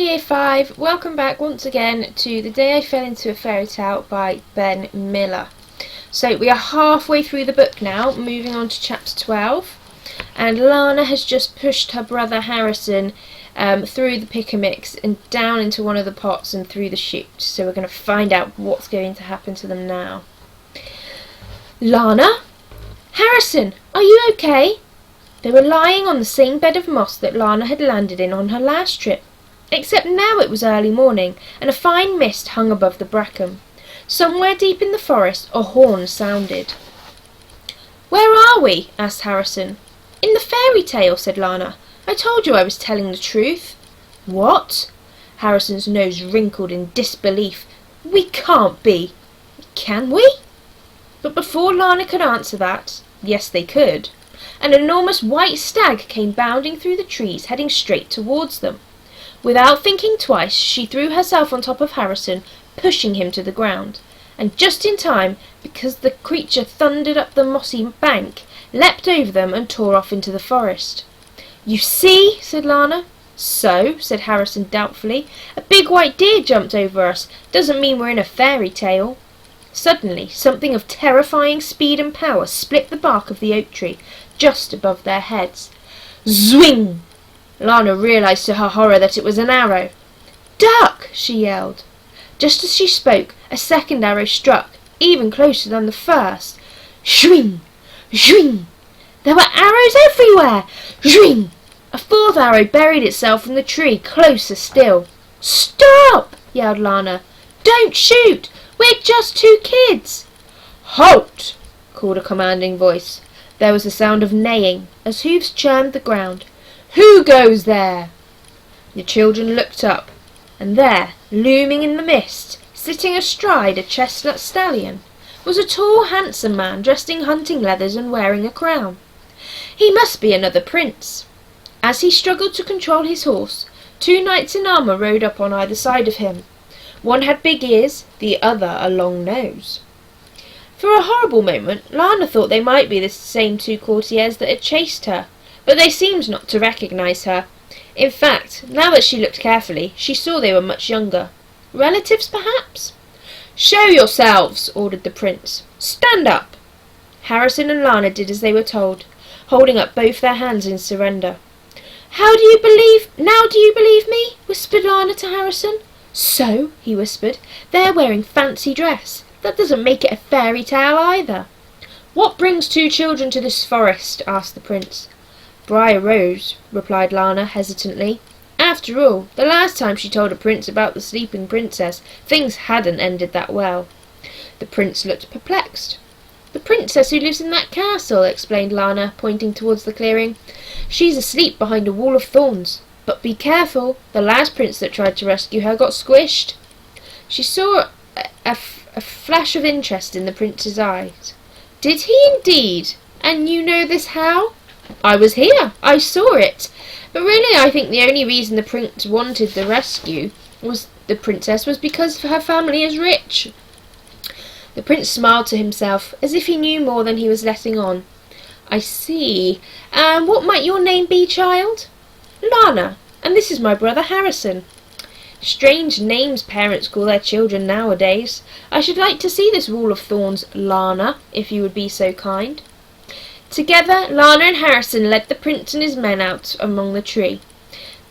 Year 5, welcome back once again to The Day I Fell Into a Fairy Tale by Ben Miller. So we are halfway through the book now, moving on to chapter 12, and Lana has just pushed her brother Harrison through the pick-a-mix and down into one of the pots and through the chute. So we're going to find out what's going to happen to them now. Lana? Harrison, are you okay? They were lying on the same bed of moss that Lana had landed in on her last trip, except now it was early morning, and a fine mist hung above the bracken. Somewhere deep in the forest a horn sounded. "Where are we?" asked Harrison. "In the fairy tale," said Lana. "I told you I was telling the truth." "What?" Harrison's nose wrinkled in disbelief. "We can't be." "Can we?" But before Lana could answer that, yes they could, an enormous white stag came bounding through the trees, heading straight towards them. Without thinking twice, she threw herself on top of Harrison, pushing him to the ground, and just in time, because the creature thundered up the mossy bank, leapt over them and tore off into the forest. "You see," said Lana. "So," said Harrison doubtfully, "a big white deer jumped over us. Doesn't mean we're in a fairy tale." Suddenly, something of terrifying speed and power split the bark of the oak tree, just above their heads. Zwing! Lana realised to her horror that it was an arrow. "Duck!" she yelled. Just as she spoke, a second arrow struck, even closer than the first. Zwing! Zwing! There were arrows everywhere! Zwing! A fourth arrow buried itself in the tree, closer still. "Stop!" yelled Lana. "Don't shoot! We're just two kids!" "Halt!" called a commanding voice. There was a sound of neighing, as hooves churned the ground. "Who goes there?" The children looked up, and there, looming in the mist, sitting astride a chestnut stallion, was a tall, handsome man dressed in hunting leathers and wearing a crown. He must be another prince. As he struggled to control his horse, two knights in armour rode up on either side of him. One had big ears, the other a long nose. For a horrible moment, Lana thought they might be the same two courtiers that had chased her, but they seemed not to recognise her. In fact, now that she looked carefully, she saw they were much younger. Relatives, perhaps? "Show yourselves!" ordered the prince. "Stand up!" Harrison and Lana did as they were told, holding up both their hands in surrender. Now do you believe me?" whispered Lana to Harrison. "So," he whispered, "they're wearing fancy dress. That doesn't make it a fairy tale either." "What brings two children to this forest?" asked the prince. "Briar Rose," replied Lana hesitantly. After all, the last time she told a prince about the sleeping princess, things hadn't ended that well. The prince looked perplexed. "The princess who lives in that castle," explained Lana, pointing towards the clearing. "She's asleep behind a wall of thorns. But be careful, the last prince that tried to rescue her got squished." She saw a flash of interest in the prince's eyes. "Did he indeed? And you know this how?" "I was here. I saw it. But really I think the only reason the prince wanted the rescue was the princess was because her family is rich." The prince smiled to himself, as if he knew more than he was letting on. "I see. And what might your name be, child?" "Lana. And this is my brother Harrison." Strange names parents call their children nowadays. "I should like to see this wall of thorns, Lana, if you would be so kind." Together, Lana and Harrison led the prince and his men out among the tree.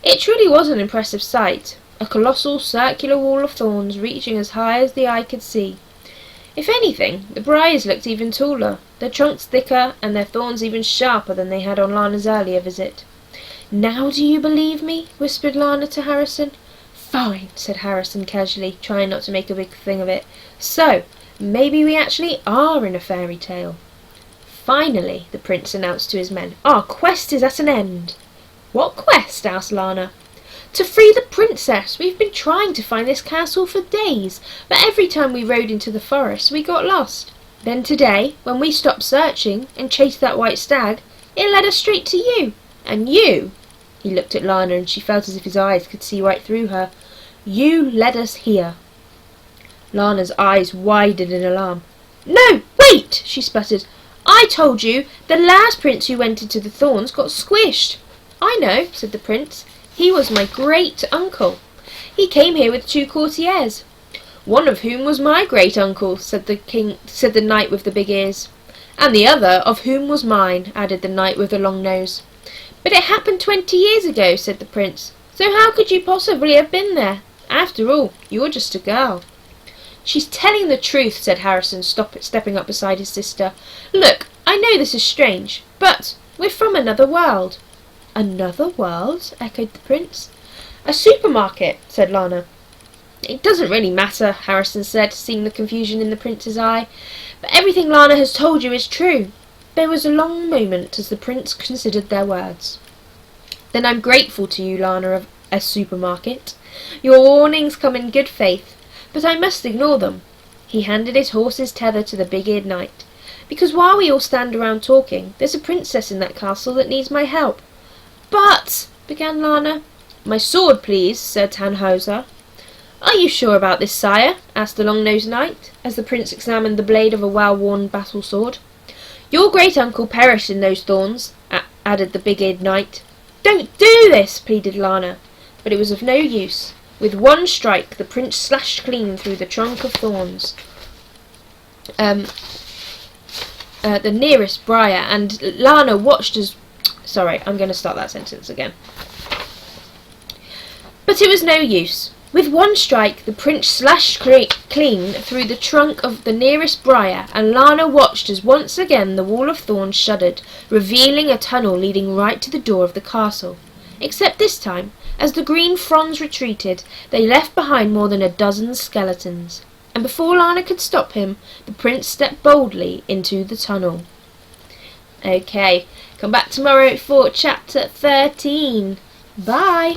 It truly was an impressive sight, a colossal circular wall of thorns reaching as high as the eye could see. If anything, the briars looked even taller, their trunks thicker and their thorns even sharper than they had on Lana's earlier visit. "Now do you believe me?" whispered Lana to Harrison. "Fine," said Harrison casually, trying not to make a big thing of it. "So, maybe we actually are in a fairy tale." "Finally," the prince announced to his men, "our quest is at an end." "What quest?" asked Lana. "To free the princess. We've been trying to find this castle for days, but every time we rode into the forest we got lost. Then today, when we stopped searching and chased that white stag, it led us straight to you. And you," he looked at Lana and she felt as if his eyes could see right through her, "you led us here." Lana's eyes widened in alarm. "No, wait!" she sputtered. "I told you the last prince who went into the thorns got squished." "I know," said the prince. "He was my great uncle. He came here with 2 courtiers, one of whom was my great-uncle, said the knight with the big ears. And the other of whom was mine, added the knight with the long nose. But it happened 20 years ago, said the prince. So how could you possibly have been there? After all, you're just a girl. She's telling the truth, said Harrison, stepping up beside his sister. Look, I know this is strange, but we're from another world. Another world? Echoed the prince. A supermarket, said Lana. It doesn't really matter, Harrison said, seeing the confusion in the prince's eye. But everything Lana has told you is true. There was a long moment as the prince considered their words. Then I'm grateful to you, Lana of a supermarket. Your warnings come in good faith, but I must ignore them. He handed his horse's tether to the big-eared knight. Because while we all stand around talking, there's a princess in that castle that needs my help. But, began Lana. My sword, please, said Tannhauser. Are you sure about this, sire? Asked the long-nosed knight, as the prince examined the blade of a well-worn battle-sword. Your great-uncle perished in those thorns, added the big-eared knight. Don't do this, pleaded Lana, but it was of no use. With one strike, the prince slashed clean through the trunk of thorns, the nearest briar, and Lana watched as... Sorry, I'm going to start that sentence again. But it was no use. With one strike, the prince slashed clean through the trunk of the nearest briar, and Lana watched as once again the wall of thorns shuddered, revealing a tunnel leading right to the door of the castle. Except this time, as the green fronds retreated, they left behind more than a dozen skeletons. And before Lana could stop him, the prince stepped boldly into the tunnel. Okay, come back tomorrow for chapter 13. Bye!